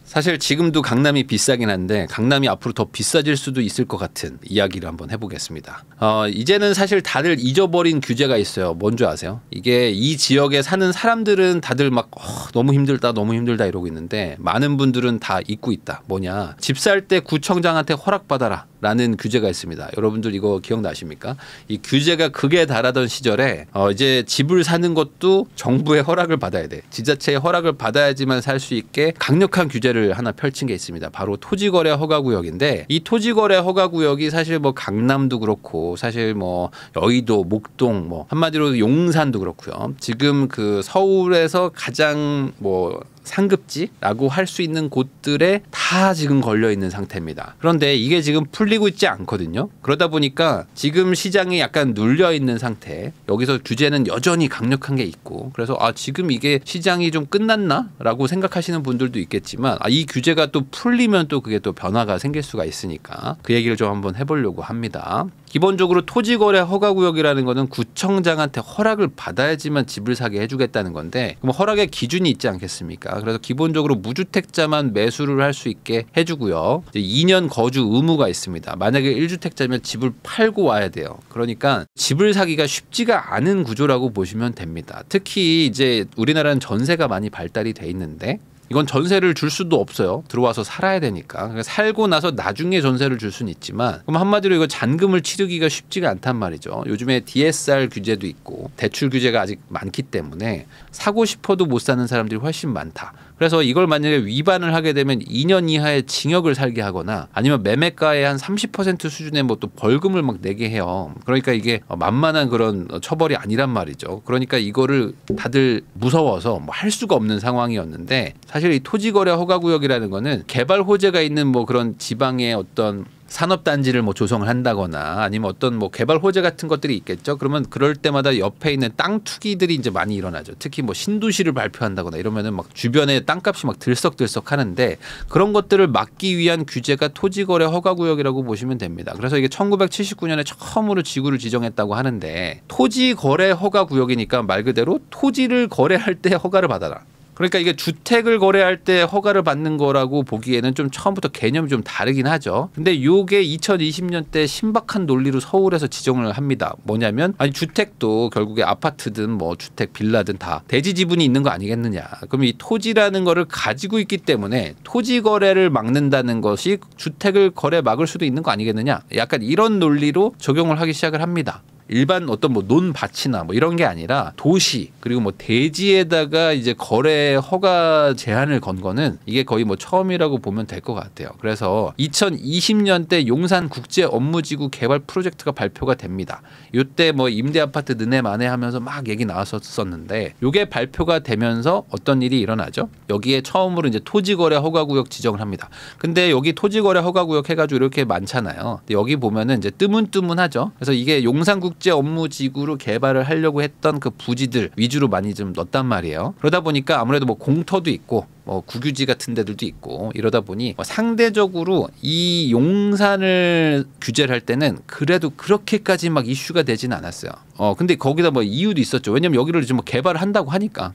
사실 지금도 강남이 비싸긴 한데 강남이 앞으로 더 비싸질 수도 있을 것 같은 이야기를 한번 해보겠습니다. 이제는 사실 다들 잊어버린 규제가 있어요. 뭔지 아세요? 이게 이 지역에 사는 사람들은 다들 막 너무 힘들다 너무 힘들다 이러고 있는데 많은 분들은 다 잊고 있다. 뭐냐, 집 살 때 구청장한테 허락받아라 라는 규제가 있습니다. 여러분들 이거 기억나십니까? 이 규제가 극에 달하던 시절에 이제 집을 사는 것도 정부의 허락을 받아야 돼. 지자체의 허락을 받아야지만 살 수 있게 강력한 규제를 하나 펼친 게 있습니다. 바로 토지거래 허가구역인데, 이 토지거래 허가구역이 사실 뭐 강남도 그렇고 사실 뭐 여의도, 목동, 뭐 한마디로 용산도 그렇고요. 지금 그 서울에서 가장 뭐 상급지라고 할 수 있는 곳들에 다 지금 걸려 있는 상태입니다. 그런데 이게 지금 풀리고 있지 않거든요. 그러다 보니까 지금 시장이 약간 눌려 있는 상태. 여기서 규제는 여전히 강력한 게 있고, 그래서 지금 이게 시장이 좀 끝났나? 라고 생각하시는 분들도 있겠지만 이 규제가 또 풀리면 또 그게 또 변화가 생길 수가 있으니까 그 얘기를 좀 한번 해보려고 합니다. 기본적으로 토지거래 허가구역이라는 거는 구청장한테 허락을 받아야지만 집을 사게 해주겠다는 건데, 그럼 허락의 기준이 있지 않겠습니까? 그래서 기본적으로 무주택자만 매수를 할 수 있게 해주고요. 이제 2년 거주 의무가 있습니다. 만약에 1주택자면 집을 팔고 와야 돼요. 그러니까 집을 사기가 쉽지가 않은 구조라고 보시면 됩니다. 특히 이제 우리나라는 전세가 많이 발달이 돼 있는데, 이건 전세를 줄 수도 없어요. 들어와서 살아야 되니까. 그러니까 살고 나서 나중에 전세를 줄 수는 있지만, 그럼 한마디로 이거 잔금을 치르기가 쉽지가 않단 말이죠. 요즘에 DSR 규제도 있고 대출 규제가 아직 많기 때문에 사고 싶어도 못 사는 사람들이 훨씬 많다. 그래서 이걸 만약에 위반을 하게 되면 2년 이하의 징역을 살게 하거나 아니면 매매가의 한 30% 수준의 뭐 또 벌금을 막 내게 해요. 그러니까 이게 만만한 그런 처벌이 아니란 말이죠. 그러니까 이거를 다들 무서워서 뭐 할 수가 없는 상황이었는데, 사실 이 토지거래 허가구역이라는 거는 개발 호재가 있는 뭐 그런 지방의 어떤 산업단지를 뭐 조성을 한다거나 아니면 어떤 뭐 개발 호재 같은 것들이 있겠죠. 그러면 그럴 때마다 옆에 있는 땅 투기들이 이제 많이 일어나죠. 특히 뭐 신도시를 발표한다거나 이러면은 막 주변에 땅값이 막 들썩들썩 하는데, 그런 것들을 막기 위한 규제가 토지거래 허가구역이라고 보시면 됩니다. 그래서 이게 1979년에 처음으로 지구를 지정했다고 하는데, 토지거래 허가구역이니까 말 그대로 토지를 거래할 때 허가를 받아라. 그러니까 이게 주택을 거래할 때 허가를 받는 거라고 보기에는 좀 처음부터 개념이 좀 다르긴 하죠. 근데 이게 2020년대 신박한 논리로 서울에서 지정을 합니다. 뭐냐면 주택도 결국에 아파트든 뭐 주택 빌라든 다 대지 지분이 있는 거 아니겠느냐. 그럼 이 토지라는 거를 가지고 있기 때문에 토지 거래를 막는다는 것이 주택을 거래 막을 수도 있는 거 아니겠느냐. 약간 이런 논리로 적용을 하기 시작을 합니다. 일반 어떤 뭐 논밭이나 뭐 이런 게 아니라 도시 그리고 뭐 대지에다가 이제 거래 허가 제한을 건 거는 이게 거의 뭐 처음이라고 보면 될 것 같아요. 그래서 2020년대 용산 국제 업무지구 개발 프로젝트가 발표가 됩니다. 이때 뭐 임대 아파트 느네 마네 하면서 막 얘기 나왔었는데, 이게 발표가 되면서 어떤 일이 일어나죠? 여기에 처음으로 이제 토지거래 허가구역 지정을 합니다. 근데 여기 토지거래 허가구역 해가지고 이렇게 많잖아요. 근데 여기 보면은 이제 뜨문뜨문하죠. 그래서 이게 용산국 국제 업무지구로 개발을 하려고 했던 그 부지들 위주로 많이 좀 넣었단 말이에요. 그러다 보니까 아무래도 뭐 공터도 있고 뭐 국유지 같은 데들도 있고 이러다 보니 상대적으로 이 용산을 규제를 할 때는 그래도 그렇게까지 막 이슈가 되진 않았어요. 근데 거기다 뭐 이유도 있었죠. 왜냐면 여기를 지금 뭐 개발을 한다고 하니까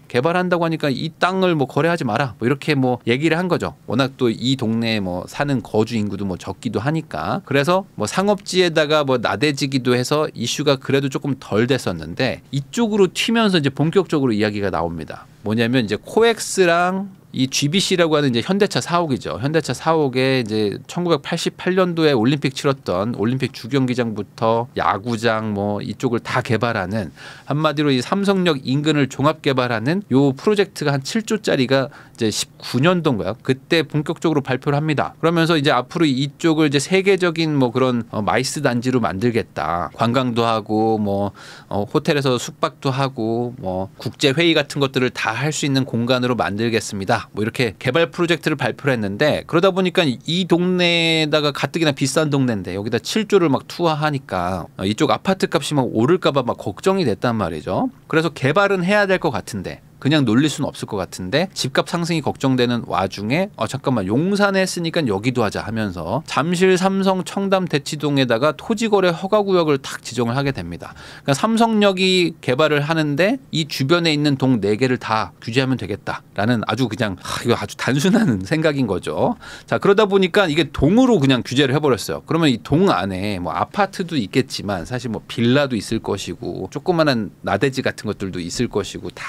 이 땅을 뭐 거래하지 마라 뭐 이렇게 뭐 얘기를 한 거죠. 워낙 또 이 동네에 뭐 사는 거주 인구도 뭐 적기도 하니까. 그래서 뭐 상업지에다가 뭐 나대지기도 해서 이슈가 그래도 조금 덜 됐었는데, 이쪽으로 튀면서 이제 본격적으로 이야기가 나옵니다. 뭐냐면 이제 코엑스랑 이 GBC라고 하는 이제 현대차 사옥이죠. 현대차 사옥에 이제 1988년도에 올림픽 치렀던 올림픽 주경기장부터 야구장 뭐 이쪽을 다 개발하는, 한마디로 이 삼성역 인근을 종합 개발하는 요 프로젝트가 한 7조짜리가 이제 19년도인가요? 그때 본격적으로 발표를 합니다. 그러면서 이제 앞으로 이쪽을 이제 세계적인 뭐 그런 마이스 단지로 만들겠다. 관광도 하고 뭐 호텔에서 숙박도 하고 뭐 국제 회의 같은 것들을 다 할 수 있는 공간으로 만들겠습니다. 뭐 이렇게 개발 프로젝트를 발표를 했는데, 그러다 보니까 이 동네에다가 가뜩이나 비싼 동네인데 여기다 7조를 막 투하하니까 이쪽 아파트 값이 막 오를까 봐 막 걱정이 됐단 말이죠. 그래서 개발은 해야 될 것 같은데, 그냥 놀릴 수는 없을 것 같은데 집값 상승이 걱정되는 와중에 잠깐만 용산에 했으니까 여기도 하자 하면서 잠실, 삼성, 청담, 대치동에다가 토지거래 허가구역을 탁 지정을 하게 됩니다. 그러니까 삼성역이 개발을 하는데 이 주변에 있는 동 4개를 다 규제하면 되겠다라는 아주 그냥 이거 아주 단순한 생각인 거죠. 자, 그러다 보니까 이게 동으로 그냥 규제를 해버렸어요. 그러면 이 동 안에 뭐 아파트도 있겠지만 사실 뭐 빌라도 있을 것이고 조그마한 나대지 같은 것들도 있을 것이고 다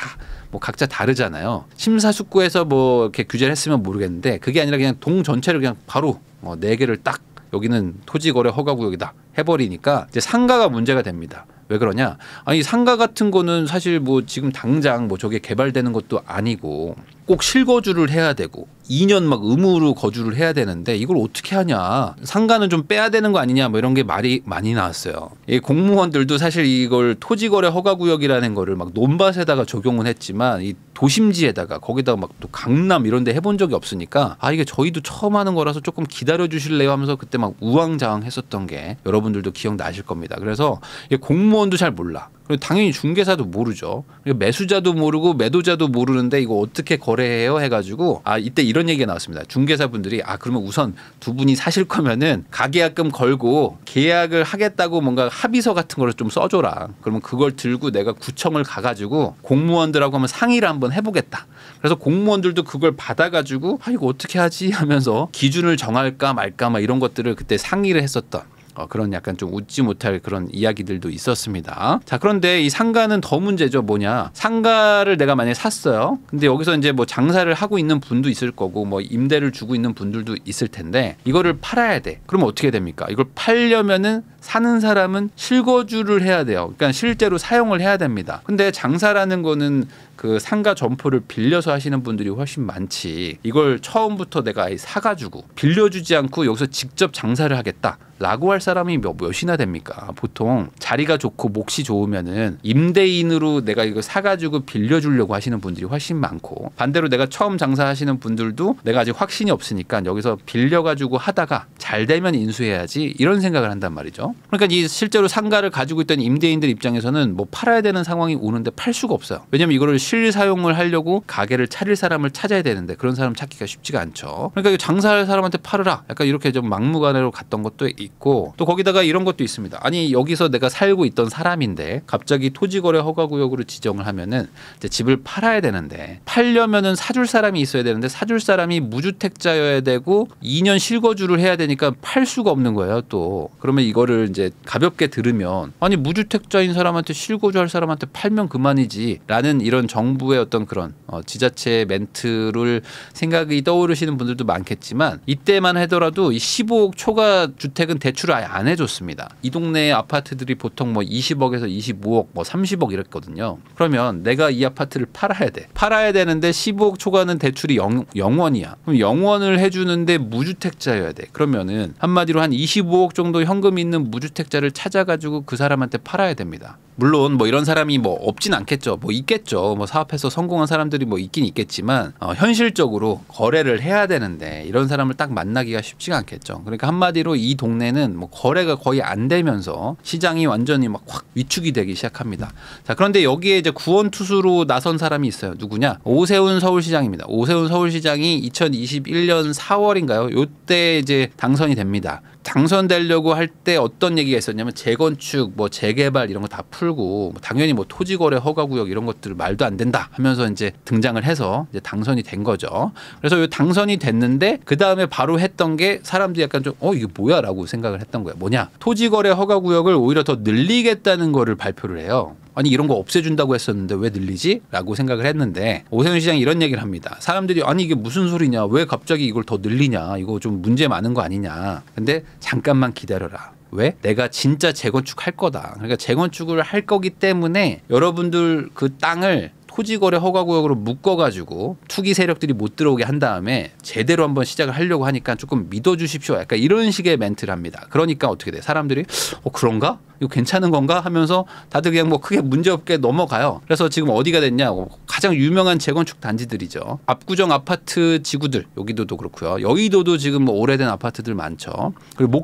뭐 각자 다르잖아요. 심사숙고해서 뭐 이렇게 규제를 했으면 모르겠는데 그게 아니라 그냥 동 전체를 그냥 바로 4개를 딱 여기는 토지거래 허가구역이다 해버리니까 이제 상가가 문제가 됩니다. 왜 그러냐? 아니 상가 같은 거는 사실 뭐 지금 당장 뭐 저게 개발되는 것도 아니고 꼭 실거주를 해야 되고 2년 막 의무로 거주를 해야 되는데 이걸 어떻게 하냐? 상가는 좀 빼야 되는 거 아니냐? 뭐 이런 게 말이 많이 나왔어요. 이 공무원들도 사실 이걸 토지거래 허가구역이라는 거를 막 논밭에다가 적용을 했지만 이 도심지에다가 거기다가 막 또 강남 이런 데 해본 적이 없으니까 이게 저희도 처음 하는 거라서 조금 기다려 주실래요 하면서 그때 막 우왕좌왕했었던 게 여러분들도 기억나실 겁니다. 그래서 공무원도 잘 몰라. 그리고 당연히 중개사도 모르죠. 매수자도 모르고 매도자도 모르는데 이거 어떻게 거래해요 해가지고 이때 이런 얘기가 나왔습니다. 중개사분들이 그러면 우선 두 분이 사실 거면은 가계약금 걸고 계약을 하겠다고 뭔가 합의서 같은 걸 좀 써줘라. 그러면 그걸 들고 내가 구청을 가가지고 공무원들하고 한번 상의를 한번 해보겠다. 그래서 공무원들도 그걸 받아가지고 이거 어떻게 하지 하면서 기준을 정할까 말까 막 이런 것들을 그때 상의를 했었던 그런 약간 좀 웃지 못할 그런 이야기들도 있었습니다. 자, 그런데 이 상가는 더 문제죠. 뭐냐? 상가를 내가 만약에 샀어요. 근데 여기서 이제 뭐 장사를 하고 있는 분도 있을 거고 뭐 임대를 주고 있는 분들도 있을 텐데 이거를 팔아야 돼. 그러면 어떻게 됩니까? 이걸 팔려면은 사는 사람은 실거주를 해야 돼요. 그러니까 실제로 사용을 해야 됩니다. 근데 장사라는 거는 그 상가 점포를 빌려서 하시는 분들이 훨씬 많지. 이걸 처음부터 내가 사가지고 빌려주지 않고 여기서 직접 장사를 하겠다라고 할 사람이 몇이나 됩니까? 보통 자리가 좋고 몫이 좋으면은 임대인으로 내가 이거 사가지고 빌려주려고 하시는 분들이 훨씬 많고 반대로 내가 처음 장사하시는 분들도 내가 아직 확신이 없으니까 여기서 빌려가지고 하다가 잘 되면 인수해야지 이런 생각을 한단 말이죠. 그러니까 이 실제로 상가를 가지고 있던 임대인들 입장에서는 뭐 팔아야 되는 상황이 오는데 팔 수가 없어요. 왜냐면 이거를 실사용을 하려고 가게를 차릴 사람을 찾아야 되는데 그런 사람 찾기가 쉽지가 않죠. 그러니까 장사할 사람한테 팔으라. 약간 이렇게 좀 막무가내로 갔던 것도 있고 또 거기다가 이런 것도 있습니다. 아니 여기서 내가 살고 있던 사람인데 갑자기 토지거래 허가구역으로 지정을 하면은 이제 집을 팔아야 되는데 팔려면은 사줄 사람이 있어야 되는데 사줄 사람이 무주택자여야 되고 2년 실거주를 해야 되니까 팔 수가 없는 거예요. 또 그러면 이거를 이제 가볍게 들으면 아니 무주택자인 사람한테 실거주할 사람한테 팔면 그만이지라는 이런 정부의 어떤 그런 지자체 멘트를 생각이 떠오르시는 분들도 많겠지만 이때만 하더라도 이 15억 초과 주택은 대출을 아예 안 해줬습니다. 이 동네의 아파트들이 보통 뭐 20억에서 25억 뭐 30억 이랬거든요. 그러면 내가 이 아파트를 팔아야 돼. 팔아야 되는데 15억 초과는 대출이 0원이야. 그럼 0원을 해주는데 무주택자여야 돼. 그러면은 한마디로 한 25억 정도 현금 있는 무주택자를 찾아가지고 그 사람한테 팔아야 됩니다. 물론 뭐 이런 사람이 뭐 없진 않겠죠. 뭐 있겠죠. 뭐 사업해서 성공한 사람들이 뭐 있긴 있겠지만 현실적으로 거래를 해야 되는데 이런 사람을 딱 만나기가 쉽지가 않겠죠. 그러니까 한마디로 이 동네는 뭐 거래가 거의 안 되면서 시장이 완전히 막 확 위축이 되기 시작합니다. 자, 그런데 여기에 이제 구원투수로 나선 사람이 있어요. 누구냐? 오세훈 서울시장입니다. 오세훈 서울시장이 2021년 4월인가요? 요때 이제 당선이 됩니다. 당선되려고 할 때 어떤 얘기가 있었냐면 재건축, 뭐 재개발 이런 거 다 풀고 당연히 뭐 토지거래 허가구역 이런 것들 말도 안 된다 하면서 이제 등장을 해서 이제 당선이 된 거죠. 그래서 요 당선이 됐는데 그 다음에 바로 했던 게 사람들이 약간 좀 이게 뭐야라고 생각을 했던 거야. 뭐냐? 토지거래 허가구역을 오히려 더 늘리겠다는 거를 발표를 해요. 아니 이런 거 없애준다고 했었는데 왜 늘리지? 라고 생각을 했는데 오세훈 시장이 이런 얘기를 합니다. 사람들이 아니 이게 무슨 소리냐? 왜 갑자기 이걸 더 늘리냐? 이거 좀 문제 많은 거 아니냐? 근데 잠깐만 기다려라. 왜? 내가 진짜 재건축 할 거다. 그러니까 재건축을 할 거기 때문에 여러분들 그 땅을 토지거래 허가구역으로 묶어가지고 투기 세력들이 못 들어오게 한 다음에 제대로 한번 시작을 하려고 하니까 조금 믿어주십시오. 약간 이런 식의 멘트를 합니다. 그러니까 어떻게 돼? 사람들이 그런가? 이거 괜찮은 건가 하면서 다들 그냥 뭐 크게 문제없게 넘어가요. 그래서 지금 어디가 됐냐? 가장 유명한 재건축 단지들이죠. 압구정 아파트 지구들, 여기도도 그렇고요. 여의도도 지금 뭐 오래된 아파트들 많죠. 그리고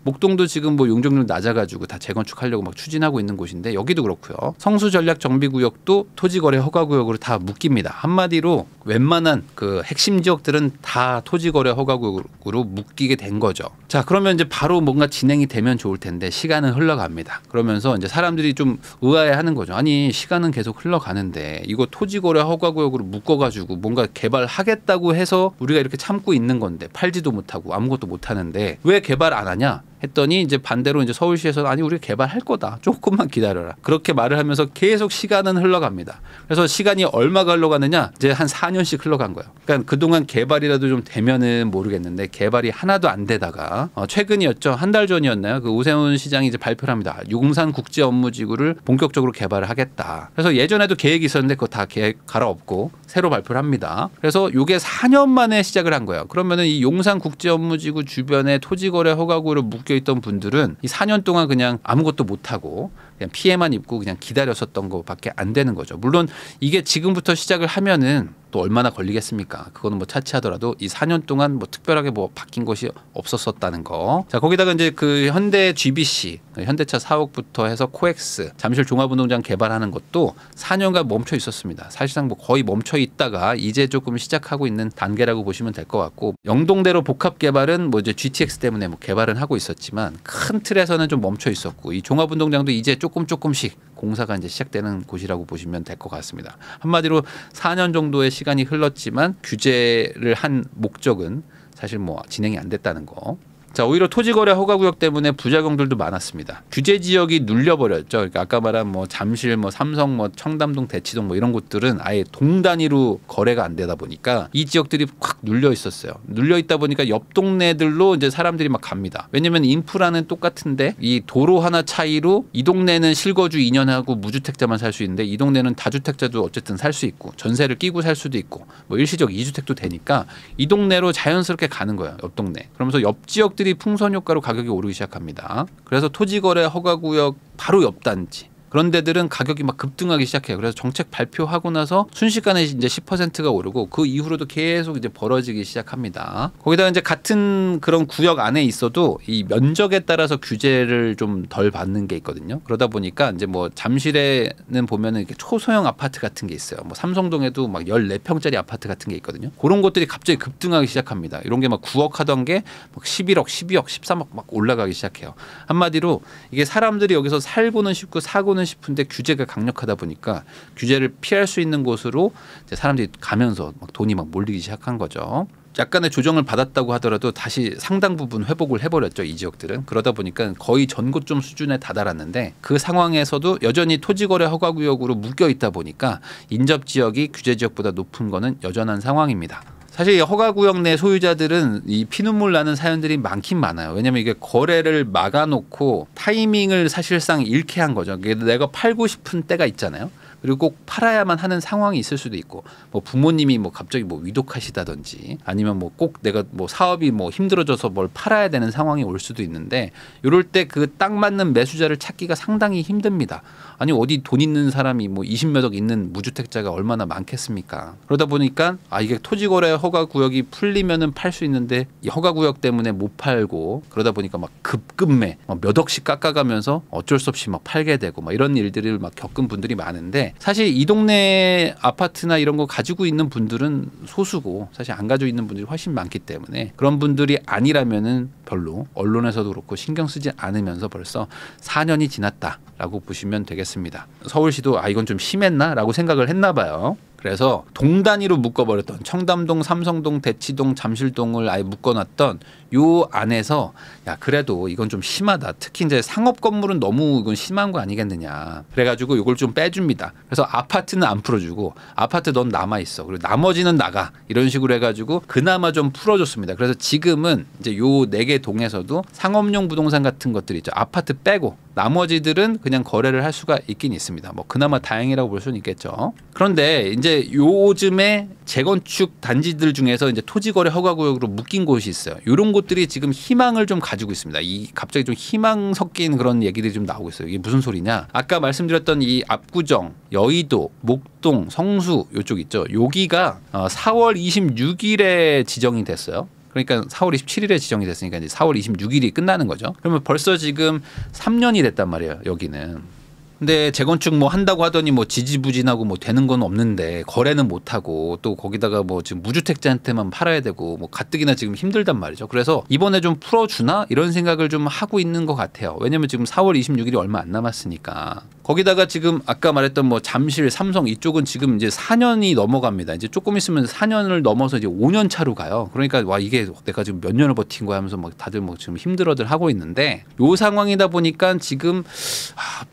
목동도 지금 뭐 용적률 낮아가지고 다 재건축하려고 막 추진하고 있는 곳인데 여기도 그렇고요. 성수전략정비구역도 토지거래 허가구역으로 다 묶입니다. 한마디로 웬만한 그 핵심 지역들은 다 토지거래 허가구역으로 묶이게 된 거죠. 자, 그러면 이제 바로 뭔가 진행이 되면 좋을 텐데 시간은 흘러갑니다. 그러면서 이제 사람들이 좀 의아해하는 거죠. 아니 시간은 계속 흘러가는데 이거 토지거래 허가구역으로 묶어가지고 뭔가 개발하겠다고 해서 우리가 이렇게 참고 있는 건데 팔지도 못하고 아무것도 못하는데 왜 개발 안 하냐? 했더니 이제 반대로 이제 서울시에서는 아니 우리 개발할 거다. 조금만 기다려라. 그렇게 말을 하면서 계속 시간은 흘러갑니다. 그래서 시간이 얼마가 흘러가느냐? 이제 한 4년씩 흘러간 거예요. 그러니까 그동안 개발이라도 좀 되면은 모르겠는데 개발이 하나도 안 되다가 최근이었죠. 한 달 전이었나요? 그 오세훈 시장이 이제 발표를 합니다. 용산 국제 업무지구를 본격적으로 개발을 하겠다. 그래서 예전에도 계획이 있었는데 그거 다 계획 갈아엎고 새로 발표를 합니다. 그래서 이게 4년 만에 시작을 한 거예요. 그러면은 이 용산 국제 업무지구 주변에 토지거래 허가구를 묶여있던 분들은 이 4년 동안 그냥 아무것도 못하고 그냥 피해만 입고 그냥 기다렸었던 것밖에 안 되는 거죠. 물론 이게 지금부터 시작을 하면은 또 얼마나 걸리겠습니까? 그거는 뭐 차치하더라도 이 4년 동안 뭐 특별하게 뭐 바뀐 것이 없었었다는 거. 자, 거기다가 이제 그 현대 GBC, 현대차 사옥부터 해서 코엑스, 잠실 종합운동장 개발하는 것도 4년간 멈춰 있었습니다. 사실상 뭐 거의 멈춰 있다가 이제 조금 시작하고 있는 단계라고 보시면 될 것 같고, 영동대로 복합 개발은 뭐 이제 GTX 때문에 뭐 개발은 하고 있었지만 큰 틀에서는 좀 멈춰 있었고, 이 종합운동장도 이제 조금씩 공사가 이제 시작되는 곳이라고 보시면 될 것 같습니다. 한마디로 4년 정도의 시간이 흘렀지만 규제를 한 목적은 사실 뭐 진행이 안 됐다는 거. 자, 오히려 토지거래 허가구역 때문에 부작용들도 많았습니다. 규제 지역이 눌려버렸죠. 그러니까 아까 말한 뭐 잠실, 뭐 삼성, 뭐 청담동, 대치동 뭐 이런 곳들은 아예 동 단위로 거래가 안 되다 보니까 이 지역들이 확 눌려 있었어요. 눌려 있다 보니까 옆 동네들로 이제 사람들이 막 갑니다. 왜냐면 인프라는 똑같은데 이 도로 하나 차이로 이 동네는 실거주 2년 하고 무주택자만 살 수 있는데 이 동네는 다주택자도 어쨌든 살 수 있고 전세를 끼고 살 수도 있고 뭐 일시적 2주택도 되니까 이 동네로 자연스럽게 가는 거예요. 옆 동네. 그러면서 옆 지역들이 풍선 효과로 가격이 오르기 시작합니다. 그래서 토지거래 허가구역 바로 옆 단지 그런 데들은 가격이 막 급등하기 시작해요. 그래서 정책 발표하고 나서 순식간에 이제 10%가 오르고 그 이후로도 계속 이제 벌어지기 시작합니다. 거기다가 이제 같은 그런 구역 안에 있어도 이 면적에 따라서 규제를 좀 덜 받는 게 있거든요. 그러다 보니까 이제 뭐 잠실에는 보면은 이렇게 초소형 아파트 같은 게 있어요. 뭐 삼성동에도 막 14평짜리 아파트 같은 게 있거든요. 그런 것들이 갑자기 급등하기 시작합니다. 이런 게 막 9억 하던 게 막 11억, 12억, 13억 막 올라가기 시작해요. 한마디로 이게 사람들이 여기서 살고는 싶고 사고는 싶은데 규제가 강력하다 보니까 규제를 피할 수 있는 곳으로 이제 사람들이 가면서 막 돈이 막 몰리기 시작한 거죠. 약간의 조정을 받았다고 하더라도 다시 상당 부분 회복을 해버렸죠. 이 지역들은. 그러다 보니까 거의 전고점 수준에 다다랐는데 그 상황에서도 여전히 토지거래 허가구역으로 묶여있다 보니까 인접지역이 규제지역보다 높은 거는 여전한 상황입니다. 사실 이 허가구역 내 소유자들은 이 피눈물 나는 사연들이 많긴 많아요. 왜냐하면 이게 거래를 막아놓고 타이밍을 사실상 잃게 한 거죠. 내가 팔고 싶은 때가 있잖아요. 그리고 꼭 팔아야만 하는 상황이 있을 수도 있고, 뭐 부모님이 뭐 갑자기 뭐 위독하시다든지, 아니면 뭐 꼭 내가 뭐 사업이 뭐 힘들어져서 뭘 팔아야 되는 상황이 올 수도 있는데, 이럴 때 그 딱 맞는 매수자를 찾기가 상당히 힘듭니다. 아니 어디 돈 있는 사람이 뭐 20몇 억 있는 무주택자가 얼마나 많겠습니까? 그러다 보니까 이게 토지거래 허가구역이 풀리면은 팔 수 있는데 이 허가구역 때문에 못 팔고, 그러다 보니까 막 급매 몇 억씩 깎아가면서 어쩔 수 없이 막 팔게 되고 막 이런 일들을 막 겪은 분들이 많은데, 사실 이 동네 아파트나 이런 거 가지고 있는 분들은 소수고 사실 안 가지고 있는 분들이 훨씬 많기 때문에 그런 분들이 아니라면은 별로 언론에서도 그렇고 신경 쓰지 않으면서 벌써 4년이 지났다라고 보시면 되겠습니다. 서울시도 이건 좀 심했나? 라고 생각을 했나 봐요. 그래서 동 단위로 묶어버렸던 청담동, 삼성동, 대치동, 잠실동을 아예 묶어놨던 요 안에서 야 그래도 이건 좀 심하다. 특히 이제 상업 건물은 너무 이건 심한 거 아니겠느냐. 그래가지고 이걸 좀 빼줍니다. 그래서 아파트는 안 풀어주고 아파트 넌 남아 있어. 그리고 나머지는 나가. 이런 식으로 해가지고 그나마 좀 풀어줬습니다. 그래서 지금은 이제 요 4개 동에서도 상업용 부동산 같은 것들이 있죠. 아파트 빼고 나머지들은 그냥 거래를 할 수가 있긴 있습니다. 뭐 그나마 다행이라고 볼 수는 있겠죠. 그런데 이제 요즘에 재건축 단지들 중에서 이제 토지거래 허가구역으로 묶인 곳이 있어요. 이런 곳들이 지금 희망을 좀 가지고 있습니다. 이 갑자기 좀 희망 섞인 그런 얘기들이 좀 나오고 있어요. 이게 무슨 소리냐? 아까 말씀드렸던 이 압구정, 여의도, 목동, 성수 요쪽 있죠. 여기가 4월 26일에 지정이 됐어요. 그러니까 4월 27일에 지정이 됐으니까 이제 4월 26일이 끝나는 거죠. 그러면 벌써 지금 3년이 됐단 말이에요. 여기는. 근데 재건축 뭐 한다고 하더니 뭐 지지부진하고 뭐 되는 건 없는데 거래는 못 하고 또 거기다가 뭐 지금 무주택자한테만 팔아야 되고 뭐 가뜩이나 지금 힘들단 말이죠. 그래서 이번에 좀 풀어주나 이런 생각을 좀 하고 있는 것 같아요. 왜냐면 지금 4월 26일이 얼마 안 남았으니까. 거기다가 지금 아까 말했던 뭐 잠실, 삼성 이쪽은 지금 이제 4년이 넘어갑니다. 이제 조금 있으면 4년을 넘어서 이제 5년 차로 가요. 그러니까 와 이게 내가 지금 몇 년을 버틴 거야 하면서 막 다들 뭐 지금 힘들어들 하고 있는데 요 상황이다 보니까 지금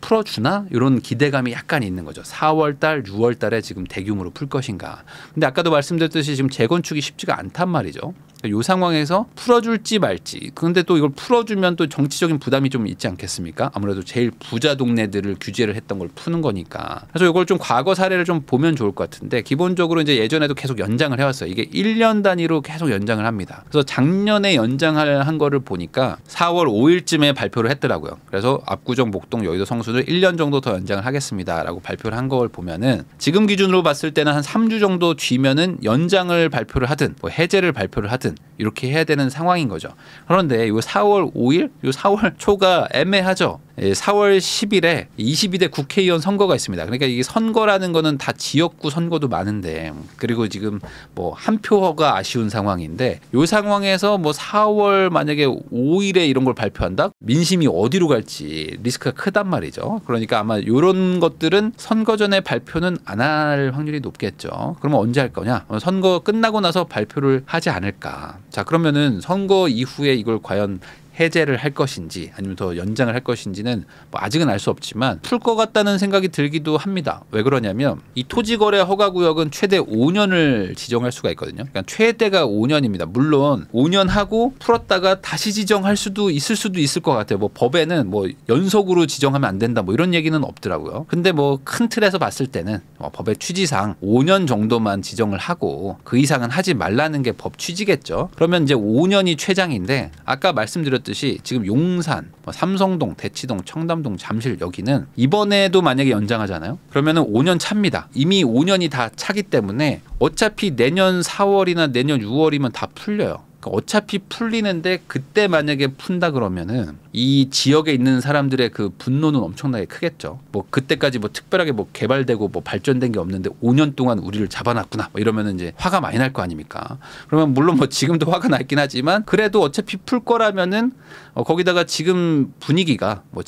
풀어주나? 이런 기대감이 약간 있는 거죠. 4월 달, 6월 달에 지금 대규모로 풀 것인가. 근데 아까도 말씀드렸듯이 지금 재건축이 쉽지가 않단 말이죠. 이 상황에서 풀어줄지 말지. 그런데 또 이걸 풀어주면 또 정치적인 부담이 좀 있지 않겠습니까? 아무래도 제일 부자 동네들을 규제를 했던 걸 푸는 거니까. 그래서 이걸 좀 과거 사례를 좀 보면 좋을 것 같은데 기본적으로 이제 예전에도 계속 연장을 해왔어요. 이게 1년 단위로 계속 연장을 합니다. 그래서 작년에 연장을 한 거를 보니까 4월 5일쯤에 발표를 했더라고요. 그래서 압구정, 목동, 여의도, 성수를 1년 정도 더 연장을 하겠습니다라고 발표를 한 걸 보면은 지금 기준으로 봤을 때는 한 3주 정도 뒤면은 연장을 발표를 하든 뭐 해제를 발표를 하든 이렇게 해야 되는 상황인 거죠. 그런데 이 4월 5일, 이 4월 초가 애매하죠. 4월 10일에 22대 국회의원 선거가 있습니다. 그러니까 이게 선거라는 거는 다 지역구 선거도 많은데 그리고 지금 뭐 한 표가 아쉬운 상황인데 이 상황에서 뭐 4월 만약에 5일에 이런 걸 발표한다? 민심이 어디로 갈지 리스크가 크단 말이죠. 그러니까 아마 이런 것들은 선거 전에 발표는 안 할 확률이 높겠죠. 그러면 언제 할 거냐? 선거 끝나고 나서 발표를 하지 않을까. 자, 그러면은 선거 이후에 이걸 과연 해제를 할 것인지 아니면 더 연장을 할 것인지는 뭐 아직은 알 수 없지만 풀 것 같다는 생각이 들기도 합니다. 왜 그러냐면 이 토지거래 허가구역은 최대 5년을 지정할 수가 있거든요. 그러니까 최대가 5년입니다. 물론 5년 하고 풀었다가 다시 지정할 수도 있을 것 같아요. 뭐 법에는 뭐 연속으로 지정하면 안 된다 뭐 이런 얘기는 없더라고요. 근데 뭐 큰 틀에서 봤을 때는 법의 취지상 5년 정도만 지정을 하고 그 이상은 하지 말라는 게 법 취지겠죠. 그러면 이제 5년이 최장인데 아까 말씀드렸듯이 지금 용산, 삼성동, 대치동, 청담동, 잠실 여기는 이번에도 만약에 연장하잖아요. 그러면은 5년 차입니다. 이미 5년이 다 차기 때문에 어차피 내년 4월이나 내년 6월이면 다 풀려요. 어차피 풀리는데 그때 만약에 푼다 그러면은 이 지역에 있는 사람들의 그 분노는 엄청나게 크겠죠. 뭐 그때까지 뭐 특별하게 뭐 개발되고 뭐 발전된 게 없는데 5년 동안 우리를 잡아놨구나. 뭐 이러면은 이제 화가 많이 날 거 아닙니까? 그러면 물론 뭐 지금도 화가 나긴 하지만 그래도 어차피 풀 거라면은 거기다가 지금 분위기가 뭐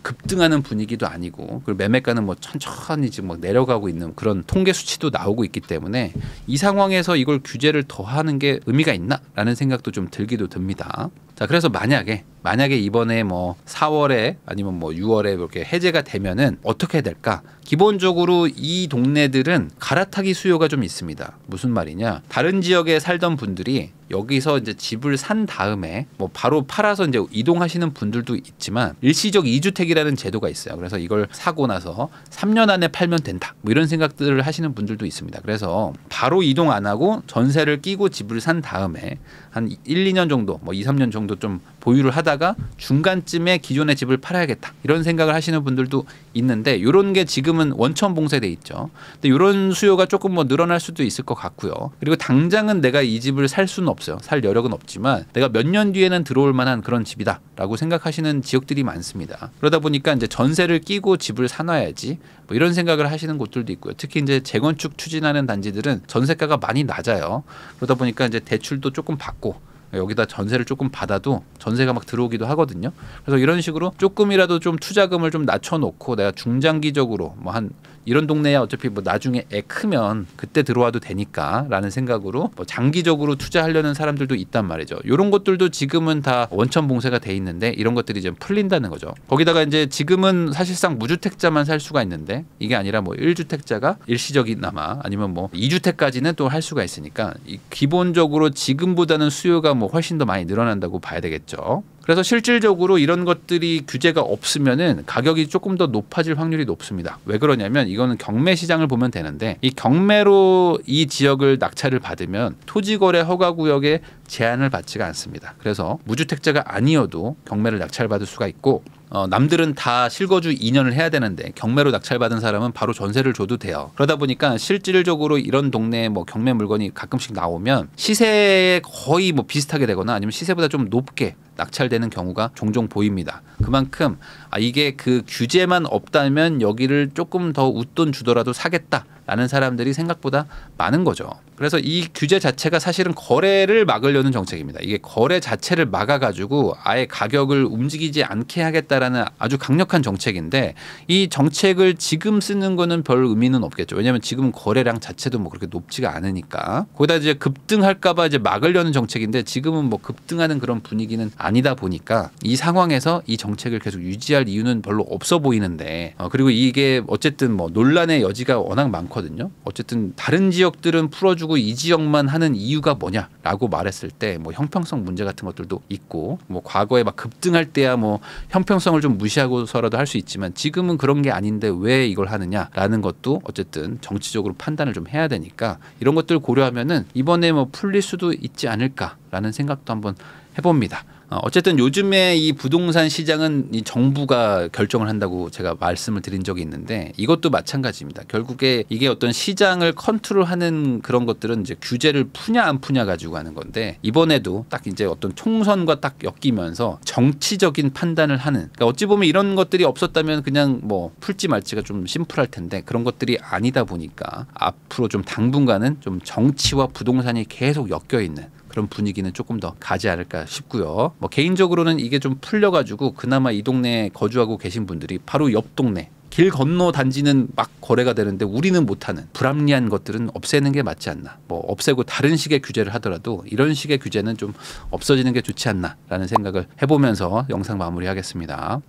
급등하는 분위기도 아니고 그리고 매매가는 뭐 천천히 지금 막 내려가고 있는 그런 통계 수치도 나오고 있기 때문에 이 상황에서 이걸 규제를 더 하는 게 의미가 있나? 라는 생각도 좀 들기도 듭니다. 자, 그래서 만약에 이번에 뭐 4월에 아니면 뭐 6월에 이렇게 해제가 되면은 어떻게 될까? 기본적으로 이 동네들은 갈아타기 수요가 좀 있습니다. 무슨 말이냐? 다른 지역에 살던 분들이 여기서 이제 집을 산 다음에 뭐 바로 팔아서 이제 이동하시는 분들도 있지만 일시적 2주택이라는 제도가 있어요. 그래서 이걸 사고 나서 3년 안에 팔면 된다. 뭐 이런 생각들을 하시는 분들도 있습니다. 그래서 바로 이동 안 하고 전세를 끼고 집을 산 다음에 한 1, 2년 정도, 뭐 2, 3년 정도 좀 보유를 하다가 중간쯤에 기존의 집을 팔아야겠다. 이런 생각을 하시는 분들도 있는데 이런 게 지금은 원천 봉쇄돼 있죠. 근데 이런 수요가 조금 뭐 늘어날 수도 있을 것 같고요. 그리고 당장은 내가 이 집을 살 수는 없어요. 살 여력은 없지만 내가 몇 년 뒤에는 들어올 만한 그런 집이다라고 생각하시는 지역들이 많습니다. 그러다 보니까 이제 전세를 끼고 집을 사놔야지 뭐 이런 생각을 하시는 곳들도 있고요. 특히 이제 재건축 추진하는 단지들은 전세가가 많이 낮아요. 그러다 보니까 이제 대출도 조금 받고 여기다 전세를 조금 받아도 전세가 막 들어오기도 하거든요. 그래서 이런 식으로 조금이라도 좀 투자금을 좀 낮춰놓고 내가 중장기적으로 뭐 한 이런 동네야 어차피 뭐 나중에 애 크면 그때 들어와도 되니까라는 생각으로 뭐 장기적으로 투자하려는 사람들도 있단 말이죠. 이런 것들도 지금은 다 원천 봉쇄가 돼 있는데 이런 것들이 좀 풀린다는 거죠. 거기다가 이제 지금은 사실상 무주택자만 살 수가 있는데 이게 아니라 뭐 1주택자가 일시적이나마 아니면 뭐 2주택까지는 또 할 수가 있으니까 기본적으로 지금보다는 수요가 뭐 훨씬 더 많이 늘어난다고 봐야 되겠죠. 그래서 실질적으로 이런 것들이 규제가 없으면은 가격이 조금 더 높아질 확률이 높습니다. 왜 그러냐면 이거는 경매 시장을 보면 되는데 이 경매로 이 지역을 낙찰을 받으면 토지거래 허가구역에 제한을 받지가 않습니다. 그래서 무주택자가 아니어도 경매를 낙찰받을 수가 있고 남들은 다 실거주 2년을 해야 되는데 경매로 낙찰받은 사람은 바로 전세를 줘도 돼요. 그러다 보니까 실질적으로 이런 동네에 뭐 경매 물건이 가끔씩 나오면 시세에 거의 뭐 비슷하게 되거나 아니면 시세보다 좀 높게 낙찰되는 경우가 종종 보입니다. 그만큼 이게 그 규제만 없다면 여기를 조금 더 웃돈 주더라도 사겠다라는 사람들이 생각보다 많은 거죠. 그래서 이 규제 자체가 사실은 거래를 막으려는 정책입니다. 이게 거래 자체를 막아가지고 아예 가격을 움직이지 않게 하겠다라는 아주 강력한 정책인데 이 정책을 지금 쓰는 거는 별 의미는 없겠죠. 왜냐하면 지금 거래량 자체도 뭐 그렇게 높지가 않으니까. 거기다 이제 급등할까봐 이제 막으려는 정책인데 지금은 뭐 급등하는 그런 분위기는 아니다 보니까 이 상황에서 이 정책을 계속 유지할 이유는 별로 없어 보이는데 그리고 이게 어쨌든 뭐 논란의 여지가 워낙 많거든요. 어쨌든 다른 지역들은 풀어주고 이 지역만 하는 이유가 뭐냐라고 말했을 때 뭐 형평성 문제 같은 것들도 있고 뭐 과거에 막 급등할 때야 뭐 형평성을 좀 무시하고서라도 할 수 있지만 지금은 그런 게 아닌데 왜 이걸 하느냐라는 것도 어쨌든 정치적으로 판단을 좀 해야 되니까 이런 것들 고려하면은 이번에 뭐 풀릴 수도 있지 않을까라는 생각도 한번 해봅니다. 어쨌든 요즘에 이 부동산 시장은 이 정부가 결정을 한다고 제가 말씀을 드린 적이 있는데 이것도 마찬가지입니다. 결국에 이게 어떤 시장을 컨트롤하는 그런 것들은 이제 규제를 푸냐 안 푸냐 가지고 하는 건데 이번에도 딱 이제 어떤 총선과 딱 엮이면서 정치적인 판단을 하는 그러니까 어찌 보면 이런 것들이 없었다면 그냥 뭐 풀지 말지가 좀 심플할 텐데 그런 것들이 아니다 보니까 앞으로 좀 당분간은 좀 정치와 부동산이 계속 엮여 있는 그런 분위기는 조금 더 가지 않을까 싶고요. 뭐 개인적으로는 이게 좀 풀려가지고 그나마 이 동네에 거주하고 계신 분들이 바로 옆 동네 길 건너 단지는 막 거래가 되는데 우리는 못하는 불합리한 것들은 없애는 게 맞지 않나. 뭐 없애고 다른 식의 규제를 하더라도 이런 식의 규제는 좀 없어지는 게 좋지 않나라는 생각을 해보면서 영상 마무리하겠습니다.